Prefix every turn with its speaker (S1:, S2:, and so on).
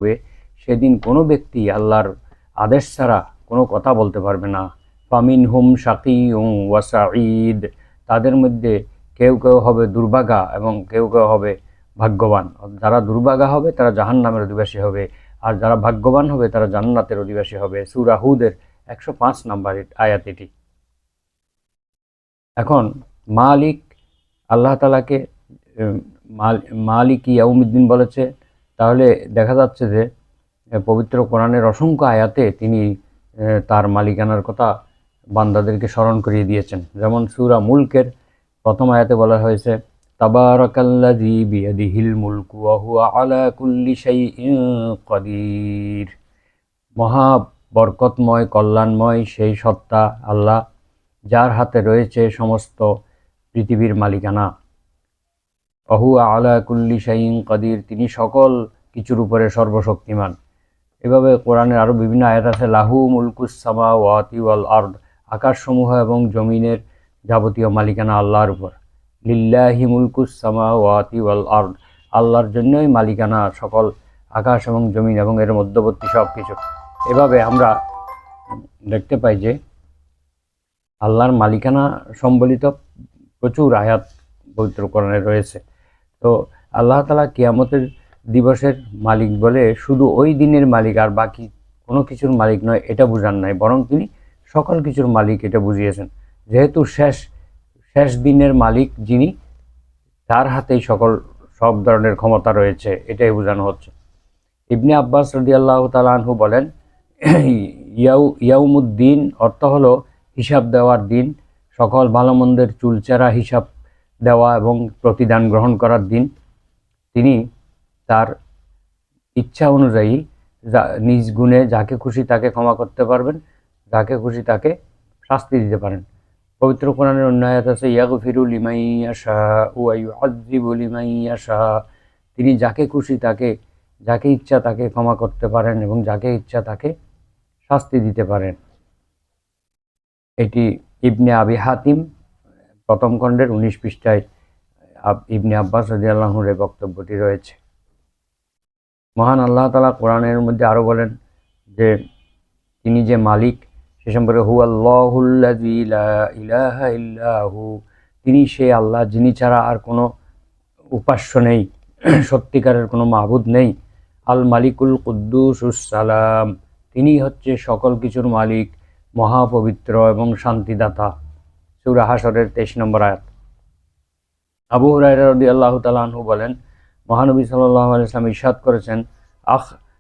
S1: হবে, সেদিন কোনো ব্যক্তি আল্লাহর আদেশ ছাড়া কোনো কথা বলতে পারবে না। ফামিনহুম শাকিয়ুন ওয়া সাঈদ, তাদের মধ্যে কেউ কেউ হবে দুর্ভাগা এবং কেউ কেউ হবে ভাগ্যবান। যারা দুর্ভাগা হবে তারা জাহান্নামের অধিবাসী হবে, আর যারা ভাগ্যবান হবে তারা জান্নাতের অধিবাসী হবে। সূরা হুদের 105 নম্বর আয়াত এটি। এখন মালিক আল্লাহ তাআলাকে মালিক ইয়াউমিদ্দিন বলেছে, তাহলে দেখা যাচ্ছে যে পবিত্র কোরআনের অসংখ্য আয়াতে তিনি তার মালিকানার কথা বান্দাদেরকে স্মরণ করিয়ে দিয়েছেন। যেমন সূরা মুলকের প্রথম আয়াতে বলা হয়েছে, তাবারাকাল্লাযী বিয়াদিহিল মুলকু ওয়া হুয়া আলা কুল্লি শাইইন কাদির। মহা বরকতময় কল্যাণময় সেই সত্তা আল্লাহ, যার হাতে রয়েছে সমস্ত পৃথিবীর মালিকানা। ওয়া হুয়া আলা কুল্লি শাইইন কাদির, তিনি সকল কিছুর উপরে সর্বশক্তিমান। এভাবে কোরআনের আরও বিভিন্ন আয়াত আছে, লাহু মুলকুস সামাওয়াতি ওয়াল আরদ, আকাশসমূহ এবং জমিনের যাবতীয় মালিকানা আল্লাহর উপর। লিল্লাহি মুলকুস সামাওয়াতি ওয়াল আরদ, আল্লাহর জন্যই মালিকানা সকল আকাশ এবং জমিন এবং এর মধ্যবর্তী সব কিছু। এভাবে আমরা দেখতে পাই যে আল্লাহর মালিকানা সম্বলিত প্রচুর আয়াত পবিত্র কোরআনে রয়েছে। তো আল্লাহ তাআলা কিয়ামতের দিবসের মালিক বলে শুধু ওই দিনের মালিক আর বাকি কোনো কিছুর মালিক নয় এটা বুঝান নাই, বরং তিনি সকল কিছুর মালিক এটা বুঝিয়েছেন। যেহেতু শেষ দিনের মালিক যিনি, তার হাতেই সব ধরনের ক্ষমতা রয়েছে, এটাই বোঝানো হচ্ছে। ইবনে আব্বাস রাদিয়াল্লাহু তাআলা আনহু বলেন, ইয়াউমুদ্দিন অর্থ হলো হিসাব দেওয়ার দিন, সকল ভালো মন্দের চুলচেরা হিসাব দেওয়া এবং প্রতিদান গ্রহণ করার দিন। তিনি তার ইচ্ছা অনুযায়ী নিজ গুণে যাকে খুশি তাকে ক্ষমা করতে পারবেন, যাকে খুশি তাকে শাস্তি দিতে পারেন। পবিত্র কোরআনের অন্য আয়াত আছে, ইয়াগফিরু লিমান ইয়াশাউ ওয়া ইউআযযিবু লিমান ইয়াশাউ, তিনি যাকে খুশি তাকে, যাকে ইচ্ছা তাকে ক্ষমা করতে পারেন এবং যাকে ইচ্ছা তাকে শাস্তি দিতে পারেন। এটি ইবনে আবি হাতিম প্রথম খণ্ডের 19 পৃষ্ঠায় ইবনে আব্বাস রাদিয়াল্লাহু আনহুর এই বক্তব্যটি রয়েছে। মহান আল্লাহ তাআলা কোরআনের মধ্যে আরও বলেন যে তিনি যে মালিক সে সম্পর্কে, হুয়াল্লাহুল্লাযী লা ইলাহা ইল্লাহু, তিনি সেই আল্লাহ যিনি ছাড়া আর কোনো উপাস্য নেই, সত্যিকারের কোনো মাবুদ নেই। আল মালিকুল কুদ্দুসুস সালাম, তিনি হচ্ছে সকল কিছুর মালিক, মহাপবিত্র এবং শান্তিদাতা। সূরা হাশরের 23 নম্বর আয়াত। আবু হুরায়রা রাদিয়াল্লাহু তাআলা আনহু বলেন, মহানবী সাল্লাল্লাহু আলাইহি ওয়াসাল্লাম ইরশাদ করেছেন,